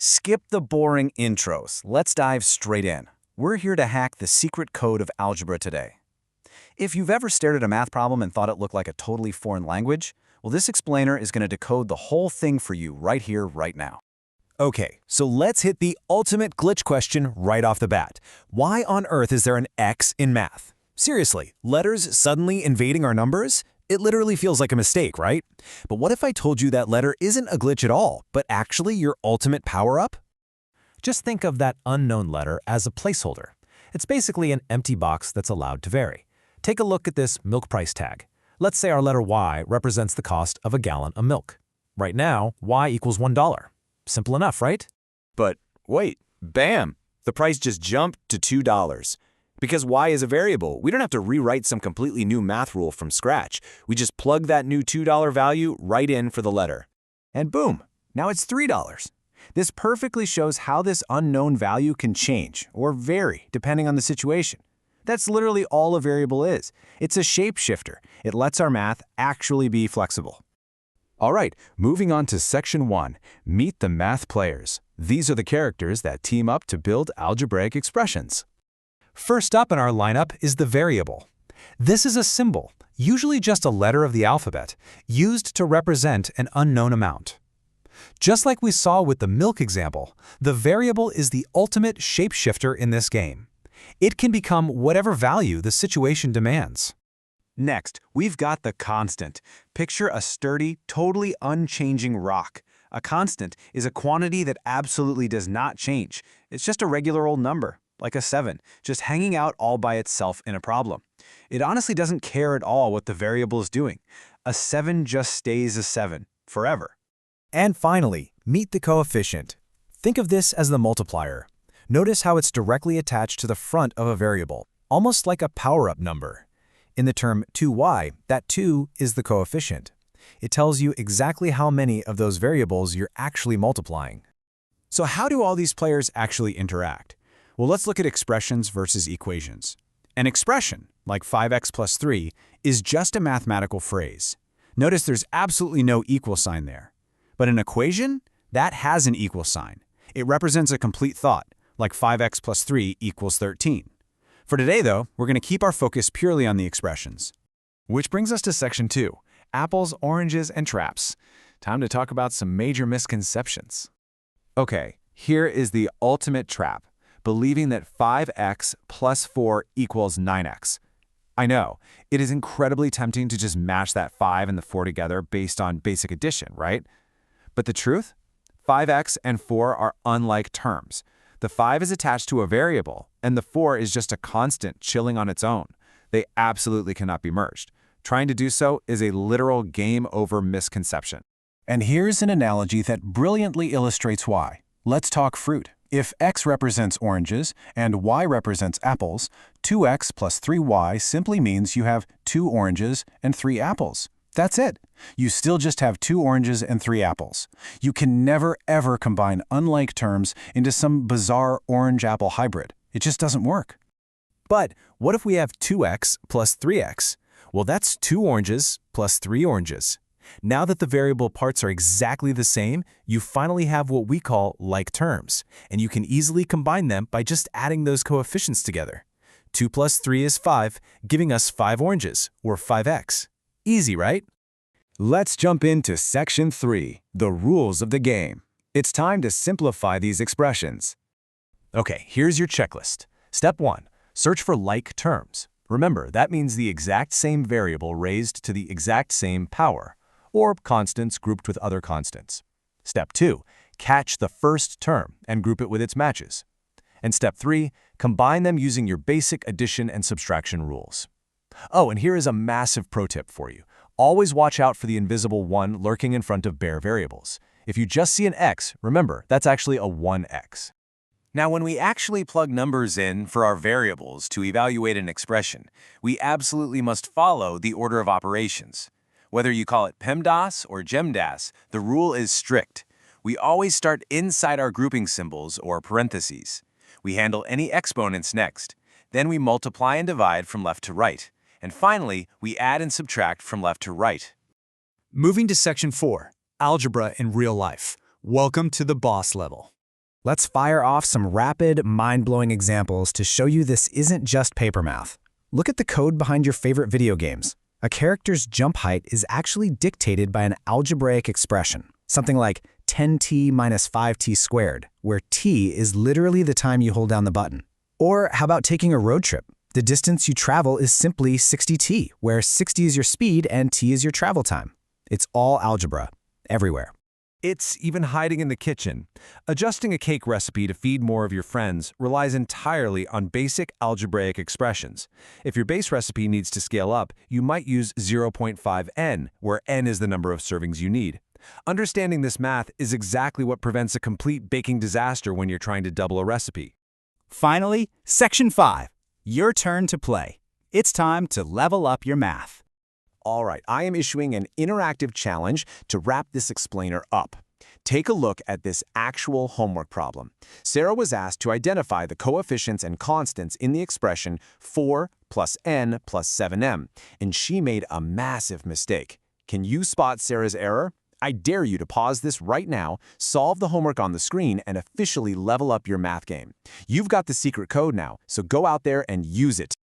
Skip the boring intros. Let's dive straight in. We're here to hack the secret code of algebra today. If you've ever stared at a math problem and thought it looked like a totally foreign language, well, this explainer is going to decode the whole thing for you right here, right now. Okay, so let's hit the ultimate glitch question right off the bat. Why on earth is there an X in math? Seriously, letters suddenly invading our numbers? It literally feels like a mistake, right? But what if I told you that letter isn't a glitch at all, but actually your ultimate power-up? Just think of that unknown letter as a placeholder. It's basically an empty box that's allowed to vary. Take a look at this milk price tag. Let's say our letter Y represents the cost of a gallon of milk. Right now, Y equals $1. Simple enough, right? But wait, bam! The price just jumped to $2. Because Y is a variable, we don't have to rewrite some completely new math rule from scratch. We just plug that new $2 value right in for the letter. And boom, now it's $3. This perfectly shows how this unknown value can change or vary depending on the situation. That's literally all a variable is. It's a shapeshifter. It lets our math actually be flexible. All right, moving on to Section 1, Meet the Math Players. These are the characters that team up to build algebraic expressions. First up in our lineup is the variable. This is a symbol, usually just a letter of the alphabet, used to represent an unknown amount. Just like we saw with the milk example, the variable is the ultimate shapeshifter in this game. It can become whatever value the situation demands. Next, we've got the constant. Picture a sturdy, totally unchanging rock. A constant is a quantity that absolutely does not change. It's just a regular old number, like a 7, just hanging out all by itself in a problem. It honestly doesn't care at all what the variable is doing. A 7 just stays a 7, forever. And finally, meet the coefficient. Think of this as the multiplier. Notice how it's directly attached to the front of a variable, almost like a power-up number. In the term 2y, that 2 is the coefficient. It tells you exactly how many of those variables you're actually multiplying. So how do all these players actually interact? Well, let's look at expressions versus equations. An expression, like 5x plus 3, is just a mathematical phrase. Notice there's absolutely no equal sign there. But an equation, that has an equal sign. It represents a complete thought, like 5x plus 3 equals 13. For today, though, we're going to keep our focus purely on the expressions. Which brings us to Section 2, Apples, Oranges, and Traps. Time to talk about some major misconceptions. Okay, here is the ultimate trap, believing that 5x plus 4 equals 9x. I know, it is incredibly tempting to just mash that 5 and the 4 together based on basic addition, right? But the truth? 5x and 4 are unlike terms. The 5 is attached to a variable, and the 4 is just a constant chilling on its own. They absolutely cannot be merged. Trying to do so is a literal game-over misconception. And here's an analogy that brilliantly illustrates why. Let's talk fruit. If x represents oranges and y represents apples, 2x plus 3y simply means you have 2 oranges and 3 apples. That's it. You still just have 2 oranges and 3 apples. You can never, ever combine unlike terms into some bizarre orange-apple hybrid. It just doesn't work. But what if we have 2x plus 3x? Well, that's 2 oranges plus 3 oranges. Now that the variable parts are exactly the same, you finally have what we call like terms, and you can easily combine them by just adding those coefficients together. 2 plus 3 is 5, giving us 5 oranges, or 5x. Easy, right? Let's jump into Section 3, the rules of the game. It's time to simplify these expressions. Okay, here's your checklist. Step 1, search for like terms. Remember, that means the exact same variable raised to the exact same power, or constants grouped with other constants. Step 2, catch the first term and group it with its matches. And Step 3, combine them using your basic addition and subtraction rules. Oh, and here is a massive pro tip for you. Always watch out for the invisible 1 lurking in front of bare variables. If you just see an x, remember, that's actually a 1x. Now, when we actually plug numbers in for our variables to evaluate an expression, we absolutely must follow the order of operations. Whether you call it PEMDAS or GEMDAS, the rule is strict. We always start inside our grouping symbols or parentheses. We handle any exponents next. Then we multiply and divide from left to right. And finally, we add and subtract from left to right. Moving to Section 4, Algebra in Real Life. Welcome to the boss level. Let's fire off some rapid, mind-blowing examples to show you this isn't just paper math. Look at the code behind your favorite video games. A character's jump height is actually dictated by an algebraic expression, something like 10t minus 5t squared, where t is literally the time you hold down the button. Or how about taking a road trip? The distance you travel is simply 60t, where 60 is your speed and t is your travel time. It's all algebra, everywhere. It's even hiding in the kitchen. Adjusting a cake recipe to feed more of your friends relies entirely on basic algebraic expressions. If your base recipe needs to scale up, you might use 0.5n, where n is the number of servings you need. Understanding this math is exactly what prevents a complete baking disaster when you're trying to double a recipe. Finally, Section 5. Your turn to play. It's time to level up your math. All right, I am issuing an interactive challenge to wrap this explainer up. Take a look at this actual homework problem. Sarah was asked to identify the coefficients and constants in the expression 4 plus n plus 7m, and she made a massive mistake. Can you spot Sarah's error? I dare you to pause this right now, solve the homework on the screen, and officially level up your math game. You've got the secret code now, so go out there and use it.